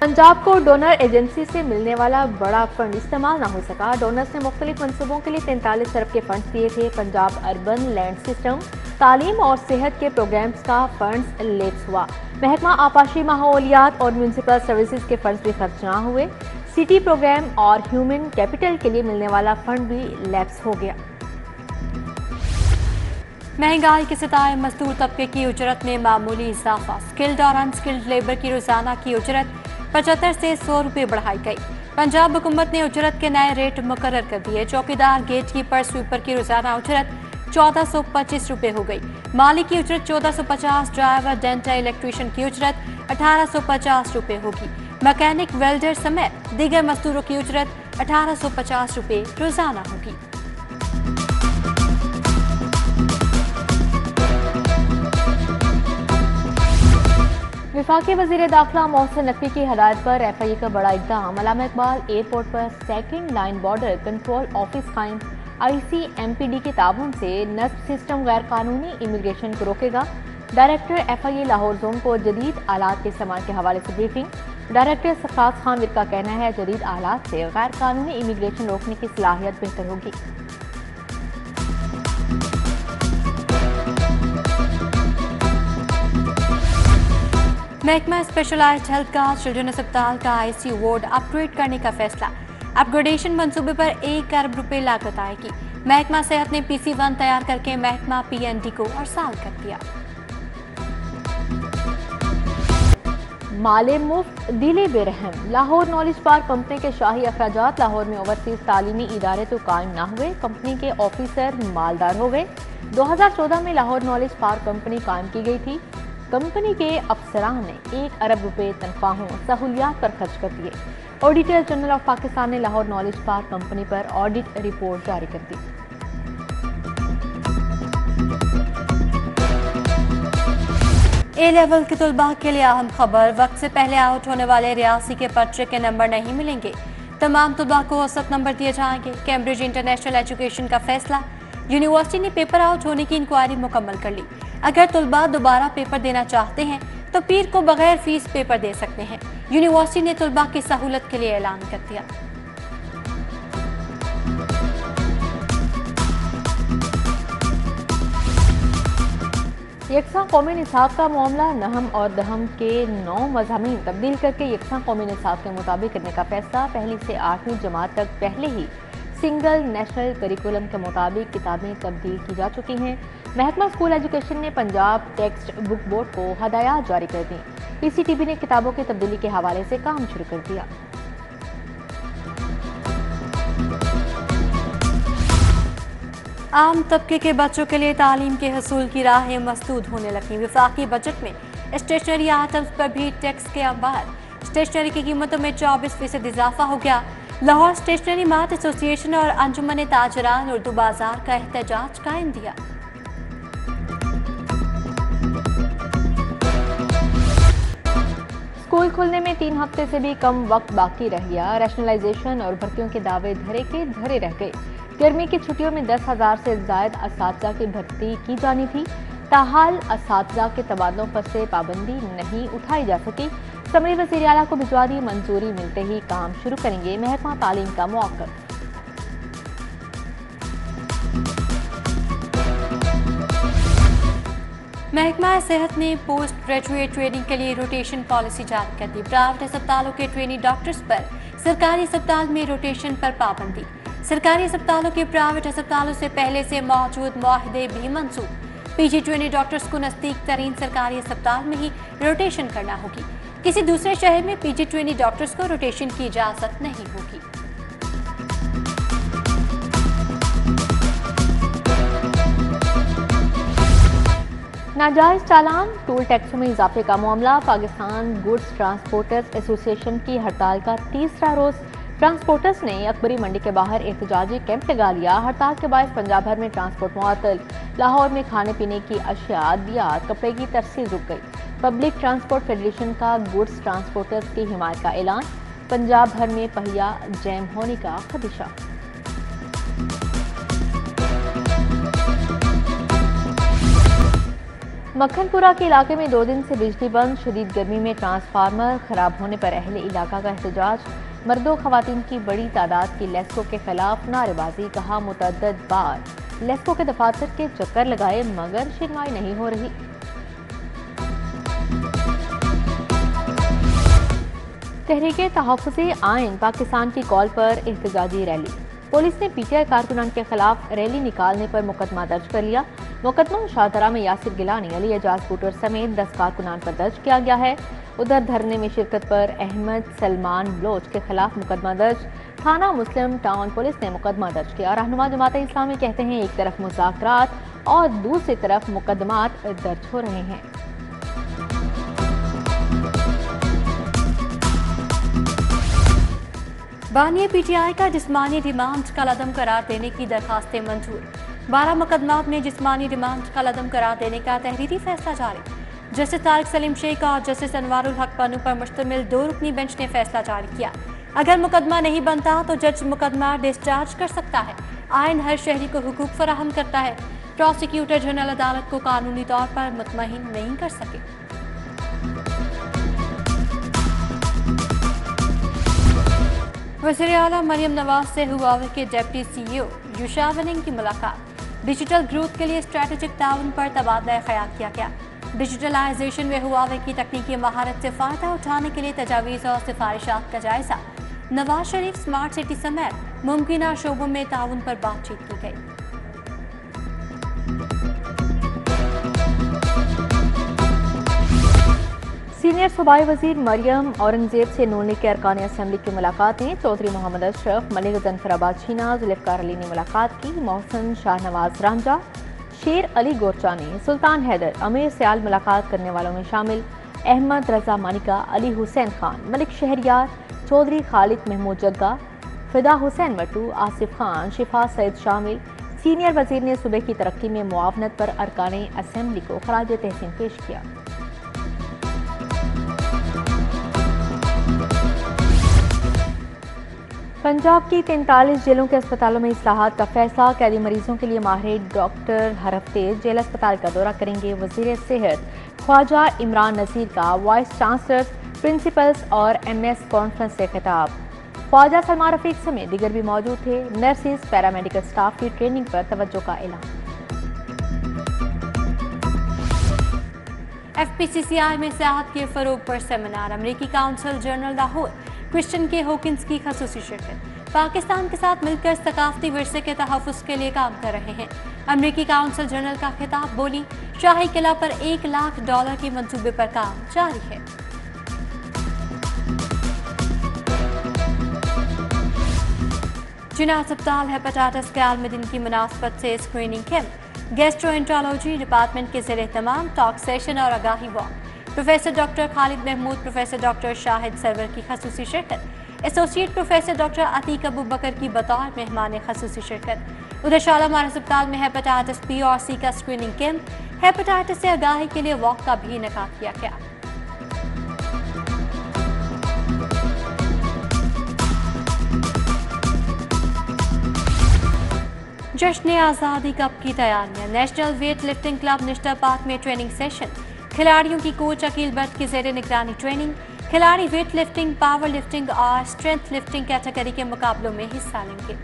पंजाब को donor agency से मिलने वाला बड़ा फंड इस्तेमाल न हो सका। डोनर्स ने मुख्तलिफ मनसूबों के लिए 43 अरब के फंड दिए थे। पंजाब अर्बन लैंड सिस्टम, तालीम और सेहत के प्रोग्राम्स का फंड्स लैप्स हुआ। महकमा आपाशी माहौलियात और म्यूनसिपल सर्विसेज के फंड्स भी खर्च न हुए। सिटी प्रोग्राम और ह्यूमन कैपिटल के लिए मिलने वाला फंड भी लैप्स हो गया। महंगाई के सताए मजदूर तबके की उजरत में मामूली इजाफा। स्किल्ड और अनस्किल्ड लेबर की रोजाना की उजरत 75 से 100 रुपये बढ़ाई गई। पंजाब हुकूमत ने उजरत के नए रेट मुकर्रर कर दिए। चौकीदार, गेट कीपर, स्वीपर की रोजाना उजरत 1425 रुपये हो गई। माली की उजरत 1450, ड्राइवर, डेंटर, इलेक्ट्रीशियन की उजरत 1850 रुपये होगी। मैकेनिक, वेल्डर समेत दीगर मजदूरों की उजरत 1850 रुपये रोजाना होगी। वफाकी वज़ीर दाखिला मोहसिन नकवी की हदायत पर FIA का बड़ा इक़दाम। अल्लामा इकबाल एयरपोर्ट पर second line border control office कायम। ICMPD के ताबून से नस्ब सिस्टम गैर कानूनी इमिग्रेशन को रोकेगा। डायरेक्टर FIA लाहौर जोन को जदीद आलात के इस्तेमाल के हवाले से ब्रीफिंग। डायरेक्टर सखास खान विर का कहना है जदीद आलात से गैर कानूनी इमिग्रेशन रोकने की सलाहियत बेहतर होगी। महकमा स्पेशलाइज्ड हेल्थ का चिल्ड्रन अस्पताल का ICU वार्ड अपग्रेड करने का फैसला। अपग्रेडेशन मंसूबे पर 1 अरब रुपए लागत आएगी। महकमा सेहत ने PC1 तैयार करके महकमा PND को अरसाल कर दिया। माले मुफ्त दिले बेरहम। लाहौर नॉलेज पार्क कंपनी के शाही अखराजात। लाहौर में ओवरसीज तालीमी इदारे तो कायम न हुए, कंपनी के ऑफिसर मालदार हो गए। 2014 में लाहौर नॉलेज पार्क कंपनी कायम की गई थी। कंपनी के अफसरान ने 1 अरब रुपए तनख्वाहों सहूलियात पर खर्च कर दिए। ऑडिटर जनरल ऑफ पाकिस्तान ने लाहौर नॉलेज पार्क कंपनी पर ऑडिट रिपोर्ट जारी कर दी। A लेवल के तुलबा के लिए अहम खबर। वक्त से पहले आउट होने वाले रियासी के पर्चे के नंबर नहीं मिलेंगे। तमाम तुलबा को औसत नंबर दिए जाएंगे। कैम्ब्रिज इंटरनेशनल एजुकेशन का फैसला। यूनिवर्सिटी ने पेपर आउट होने की इंक्वायरी मुकम्मल कर ली। अगर तुलबा दोबारा पेपर देना चाहते हैं तो पीर को बगैर फीस पेपर दे सकते हैं। यूनिवर्सिटी ने तुलबा की सहूलत के लिए ऐलान कर दिया। यकसा कौमी निसाब का मामला। नहम और दहम के 9 मज़ामीन तब्दील करके यकसा कौमी निसाब के मुताबिक करने का फैसला। पहली से 8वीं जमात तक पहले ही सिंगल नेशनल करिकुलम के मुताबिक किताबें तब्दील की जा चुकी हैं। महकमा स्कूल एजुकेशन ने पंजाब टेक्स्ट बुक बोर्ड को हदायत जारी कर दी। PCTB ने किताबों की तब्दीली के हवाले से काम शुरू कर दिया। आम तबके के बच्चों के लिए तालीम के हसूल की राहें मसदूद होने लगी। वफाकी बजट में स्टेशनरी आइटम्स पर भी टैक्स के अंबार। स्टेशनरी की कीमतों में 24% इजाफा हो गया। लाहौर स्टेशनरी मार्ट एसोसिएशन और अंजुमन ताजरान उर्दू बाजार का एहतजाज कायम दिया। स्कूल खुलने में 3 हफ्ते से भी कम वक्त बाकी रह गया। रैशनलाइजेशन और भर्तियों के दावे धरे के धरे रह गए। गर्मी की छुट्टियों में 10,000 से ज्यादा असातिज़ा की भर्ती की जानी थी। ताहाल असातिज़ा के तबादलों पर से पाबंदी नहीं उठाई जा सकी। समरी वज़ीर आला को भिजवा दी। मंजूरी मिलते ही काम शुरू करेंगे। महकमा तालीम का मौक़िफ़। महकमा सेहत ने पोस्ट ग्रेजुएट ट्रेनिंग के लिए रोटेशन पॉलिसी जारी कर दी। प्राइवेट अस्पतालों के ट्रेनी डॉक्टर्स पर सरकारी अस्पताल में रोटेशन पर पाबंदी। सरकारी अस्पतालों के प्राइवेट अस्पतालों से पहले से मौजूद मुआहदे भी मंसूख। PG ट्रेनी डॉक्टर्स को नजदीक तरीन सरकारी अस्पताल में ही रोटेशन करना होगी। किसी दूसरे शहर में PG ट्रेनी डॉक्टर्स को रोटेशन की इजाजत नहीं होगी। नाजायज चालान टोल टैक्सों में इजाफे का मामला। पाकिस्तान गुड्स ट्रांसपोर्टर्स एसोसिएशन की हड़ताल का तीसरा रोज। ट्रांसपोर्टर्स ने अकबरी मंडी के बाहर एहतजाजी कैंप लगा लिया। हड़ताल के बाद पंजाब भर में ट्रांसपोर्ट मुअत्तल। लाहौर में खाने पीने की अशिया, अद्वियात, कपड़े की तरसील रुक गई। पब्लिक ट्रांसपोर्ट फेडरेशन का गुड्स ट्रांसपोर्टर्स की हिमायत का ऐलान। पंजाब भर में पहिया जैम होने का खदशा। मक्खनपुरा के इलाके में 2 दिन से बिजली बंद, शदीद गर्मी में ट्रांसफार्मर खराब होने पर अहले इलाका का एहतजाज। मर्दों खवातीन की बड़ी तादाद की लेस्को के खिलाफ नारेबाजी। कहा मुतअद्दिद बार लेस्को के दफातर के चक्कर लगाए मगर सुनवाई नहीं हो रही। तहरीके तहफ़्फ़ुज़े आइन पाकिस्तान की कॉल पर एहतजाजी रैली। पुलिस ने पीटीआई कारकुनान के खिलाफ रैली निकालने पर मुकदमा दर्ज कर लिया। मुकदमा शाहदरा में यासिर गिलानी, अली एजाज बूटर समेत 10 कारकुनान पर दर्ज किया गया है। उधर धरने में शिरकत पर अहमद सलमान बलोच के खिलाफ मुकदमा दर्ज। थाना मुस्लिम टाउन पुलिस ने मुकदमा दर्ज किया। रहनुमा जमात इस्लामी कहते हैं एक तरफ मुज़ाकरात और दूसरी तरफ मुकदमात दर्ज हो रहे हैं। बानिया पीटीआई का जिस्मानी रिमांड कलअदम करार देने की दरखास्तें मंजूर। 12 मुकदमात में जिस्मानी रिमांड कलअदम करार देने का तहरीरी फैसला जारी। जस्टिस तारिक सलीम शेख और जस्टिस अनवारुल हक पन्नू पर मुश्तमिल 2 रुकनी बेंच ने फैसला जारी किया। अगर मुकदमा नहीं बनता तो जज मुकदमा डिस्चार्ज कर सकता है। आइन हर शहरी को हुकूक फराहम करता है। प्रोसिक्यूटर जनरल अदालत को कानूनी तौर पर मुतमईन नहीं कर सके। वज़ीर आला मरियम नवाज से हुआवे के डिप्टी CEO युशावनिंग की मुलाकात। डिजिटल ग्रोथ के लिए स्ट्रैटेजिक ताउन पर तबादला ख्याल किया गया। डिजिटलाइजेशन में हुआवे की तकनीकी महारत से फ़ायदा उठाने के लिए तजावीज़ और सिफारिशात का जायजा। नवाज शरीफ स्मार्ट सिटी समेत मुमकिन शोबों में ताउन पर बातचीत की गई। सीनियर सूबाई वजीर मरियम औरंगजेब से नून लीग के अरकान असम्बली की मुलाकातें। चौधरी मोहम्मद अशरफ, मलिक जफराबाद शीना, जुल्फ़िकार अली ने मुलाकात की। मोहसिन शाहनवाज रांझा, शेर अली गोरचानी, सुल्तान हैदर, अमीर सयाल मुलाकात करने वालों में शामिल। अहमद रजा मानिका, अली हुसैन खान, मलिक शहरियार, चौधरी खालिद महमूद जग्गा, फिदा हुसैन वटू, आसिफ खान, शिफा सैद शामिल। सीनियर वजीर ने सूबे की तरक्की में मुआवनत पर अरकान असम्बली को खराज तहसीन पेश किया। पंजाब की 43 जेलों के अस्पतालों में इस्लाहात का फैसला। कैदी मरीजों के लिए माहिर डॉक्टर हर हफ्ते जेल अस्पताल का दौरा करेंगे। वजीर सेहत ख्वाजा इमरान नज़ीर का वाइस चांसलर, प्रिंसिपल्स और MS कॉन्फ्रेंस से खिताब। ख्वाजा सलमान रफीक समेत दीगर भी मौजूद थे। नर्सिस, पैरामेडिकल स्टाफ की ट्रेनिंग पर तवज्जो का ऐलान। FPCCI में सियाहत के फरोग पर सेमिनार। अमरीकी काउंसिल जनरल लाहौर क्रिश्चियन के हॉकिंस की खसूसी शिरकत। पाकिस्तान के साथ मिलकर सकाफती विरसे के तहफ़्फ़ुज़ के लिए काम कर रहे हैं। अमरीकी काउंसिल जनरल का खिताब। बोली, शाही किला पर $1 लाख के मंसूबे पर काम जारी है। जिना अस्पताल हेपेटाइटिस के आलमी दिन की मुनासबत से स्क्रीनिंग कैंप। गैस्ट्रोएंट्रोलॉजी डिपार्टमेंट के ज़ेर-ए-तमाम टॉक सेशन और आगाही walk. Professor doctor Khalid Mahmood, professor doctor Shahid Sarwar की खसूसी शिरकत। Associate professor doctor Atiq Abu Bakar की बतौर मेहमान खसूसी शिरकत। उधर शालामार अस्पताल में हेपेटाइटिस B और C का स्क्रीनिंग कैंप। हेपेटाइटिस से आगाही के लिए वॉक का भी इनेकाद किया गया। जश्न आज़ादी कप की तैयारियां। National weight lifting club Nishtar park में ट्रेनिंग सेशन। खिलाड़ियों की कोच अकील भट्ट की ज़ेरे निगरानी ट्रेनिंग। खिलाड़ी वेट लिफ्टिंग, पावर लिफ्टिंग और स्ट्रेंथ लिफ्टिंग कैटेगरी के मुकाबलों में हिस्सा लेंगे।